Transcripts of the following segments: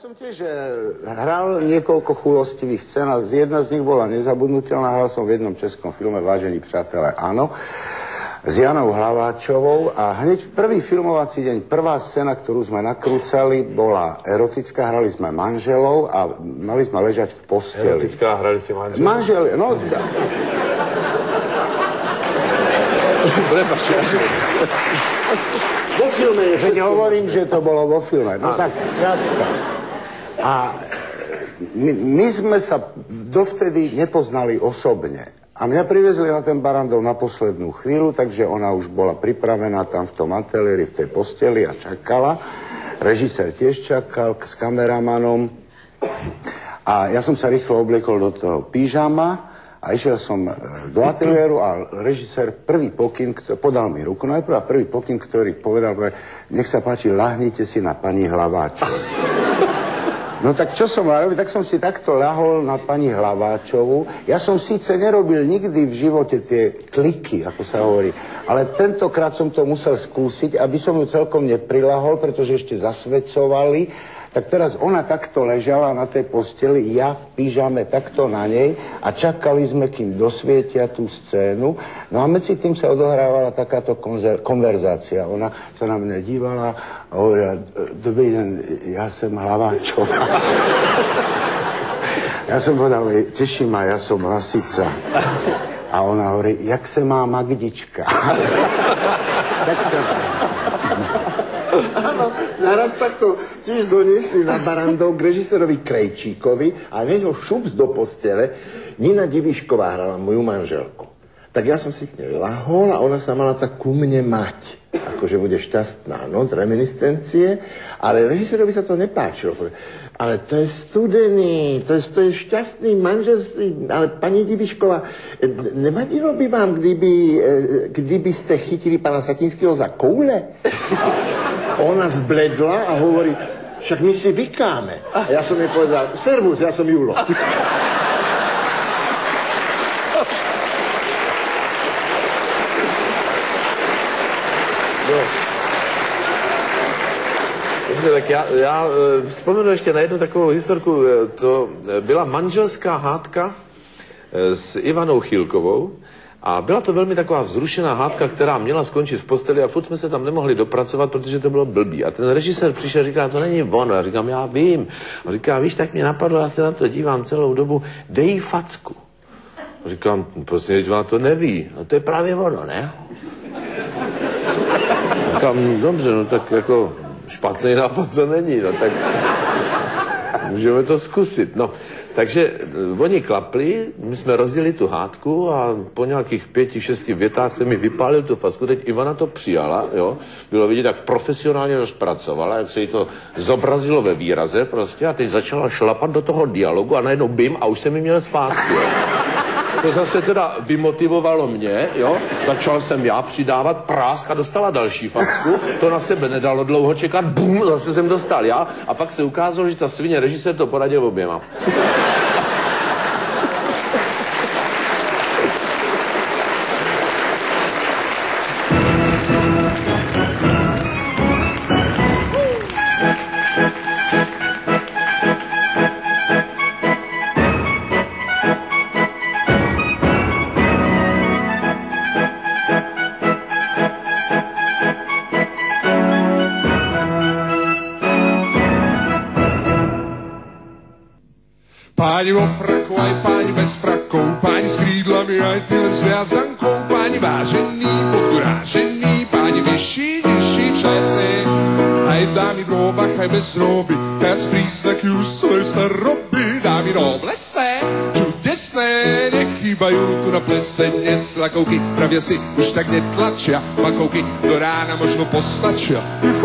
som tiež hral niekoľko chulostivých scén a jedna z nich bola nezabudnutelná. Hral som v jednom českom filme Vážení přátelé, áno, s Janou Hlaváčovou a hneď v prvý filmovací deň, prvá scéna, ktorú sme nakrúcali, bola erotická, hrali sme manželov a mali sme ležať v posteli. Erotická, hrali ste manželov? Manžel, no... Vo filme je... Veď hovorím, že to bolo vo filme. No tak, skrátka. A my sme sa dovtedy nepoznali osobne. A mňa privezli na ten Barandov na poslednú chvíľu, takže ona už bola pripravená tam v tom ateliéri, v tej posteli a čakala. Režisér tiež čakal s kameramanom. A ja som sa rýchlo obliekol do toho pyžama a išiel som do ateliéru a režisér prvý pokyn, podal mi ruku najprv a prvý pokyn, ktorý povedal, nech sa páči, ľahnite si na pani Hlaváčovu. No tak čo som mal robiť? Tak som si takto ľahol na pani Hlaváčovu. Ja som síce nerobil nikdy v živote tie kliky, ako sa hovorí, ale tentokrát som to musel skúsiť, aby som ju celkom neprilahol, pretože ešte zasvedcovali. Tak teraz ona takto ležala na tej posteli, ja v pyžame takto na nej a čakali sme, kým dosvietia tú scénu. No a medzi tým sa odohrávala takáto konverzácia. Ona sa na mňa dívala a hovorila, dobrý deň, ja som Hlaváčová. Ja som povedal, teší ma, ja som Lasica. A ona hovorí, jak se má Magdička. Takto. Áno, naraz takto tiež doniesli na Barandov k režisérovi Krejčíkovi a hneď ho šups do postele. Nina Divišková hrala moju manželku. Tak ja som si k nej lahol a ona sa mala tak ku mne mať. Akože bude šťastná noc, reminiscencie. Ale režisérovi sa to nepáčilo. Ale to je studený, to je šťastný manželství. Ale pani Divišková, nevadilo by vám, kdyby ste chytili pana Satinského za koule? Ona zbledla a hovorí, však my si vykáme. A ja som jej povedal, servus, ja som Julo. Dobře, tak já vzpomenu ještě na jednu takovou historku. To byla manželská hádka s Ivanou Chýlkovou. A byla to velmi taková vzrušená hádka, která měla skončit v posteli a furt jsme se tam nemohli dopracovat, protože to bylo blbý. A ten režisér přišel a říká, to není ono. A říkám, já vím. A říká, víš, tak mě napadlo, já se na to dívám celou dobu, dej jí facku. A říkám, prostě ona to neví. No to je právě ono, ne? A říkám, dobře, no tak jako špatný nápad to není, no tak můžeme to zkusit. No. Takže oni klapli, my jsme rozdělili tu hádku a po nějakých 5-6 větách se mi vypálil tu facku. Teď Ivana to přijala, jo. Bylo vidět, jak profesionálně to zpracovala, jak se jí to zobrazilo ve výraze prostě a teď začala šlapat do toho dialogu a najednou bim a už se mi měl zpátky, jo. To zase teda vymotivovalo mě, jo. Začal jsem já přidávat prásk a dostala další facku. To na sebe nedalo dlouho čekat, bum, zase jsem dostal já. A pak se ukázalo, že ta svině režisér to poradil oběma. Páni vo fraku, aj páni bez frakov, páni s krídlami, aj ty len s viazankou, páni vážení, podurážení, páni vyšší, nižší všetci, aj dámy v róbach, aj bez róby, viac príznaky už svoje staroby, dámy noblesné, čudesné, nechýbajú tu na plese dnes lakovky, pravia si, už tak netlačia, makovky do rána možno postačia.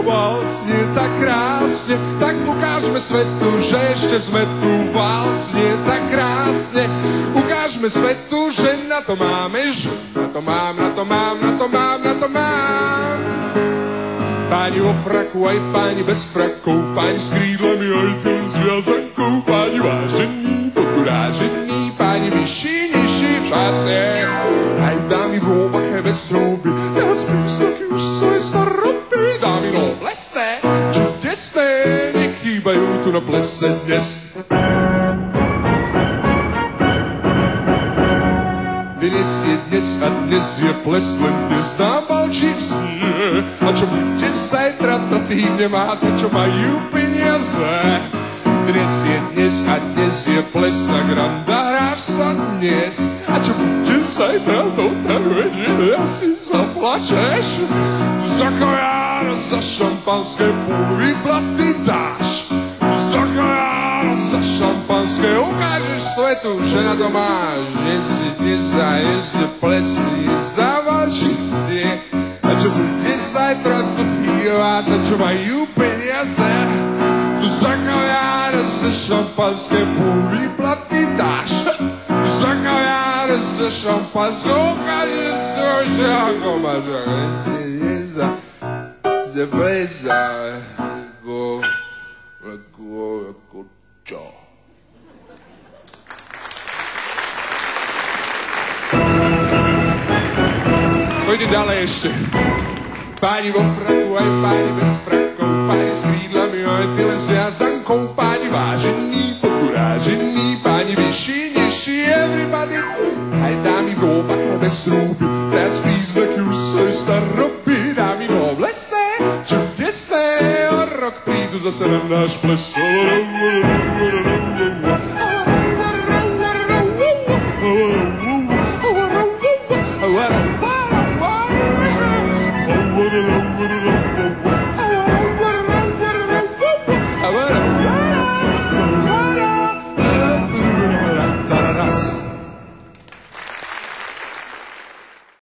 Valcne tak krásne, tak ukážme svetu, že ešte sme tu. Valcne tak krásne, ukážme svetu, že na to máme, že na to mám, na to mám, na to mám, na to mám. Páni vo fraku, aj páni bez frakov, páni s krídlami, aj ty s viazankou, páni vážení, podurážení, páni vyšší, nižší v šace, aj dámy v róbach, aj bez róby, viac príznaky už svoje staroby, dámy noblesné, čudesné, nechý chýbajú tu na plese dnes. Dnes je dnes a dnes je ples, len dnes nám balčík snie. A čo bude zajtra, to tým nemá to, čo majú peniaze. Dnes je dnes a dnes je ples, na granda hráš sa dnes. A čo bude zajtra, to tak vedie, asi zaplačeš. Za kojár, za šampanské púl výplaty dáš. Za kojár, za šampanské ukážeš svetu, že na to máš. Dnes je dnes a dnes je ples, nezdával čistie. A čo bude zajtra, to chýba, to čo majú peniaze. Za kojár, za šampanské púl výplaty dáš. Za kojár, za šampanské ukážeš svetu, že ako máš. Dnes je dnes a dnes je ples, ako čo? Pojďte dále ještě. Páni vo fraku, aj páni bez frakov, páni s krídlami, aj ty len zviazankou, páni vážení, podgurážení, páni vyšší, nižší, everybody. Aj dámy v róbách, aj bez rúby, that's príznak už svoj staroby. Dámy noblesné, čudesné, o rok prídu zase na náš ples. What